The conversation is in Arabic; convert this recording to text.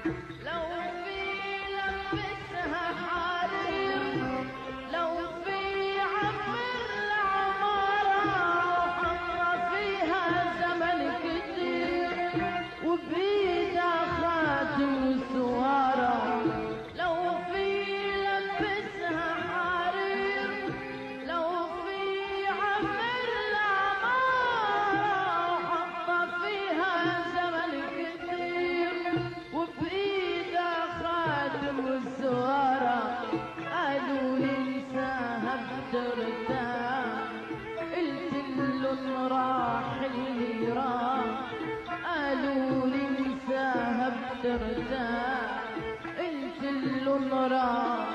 لو في لبسها حرير، لو في عمر العمارة وحمرة فيها زمن كتير وبيدها خاتم وسوارة. لو في لبسها حرير، لو في عمر العمارة وحمرة فيها زمن كتير وبإيدها خاتم وسوارة. قالوا ننساها بترتاح، قلت لهم راح اللي راح. قالوا ننساها بترتاح، قلت لهم راح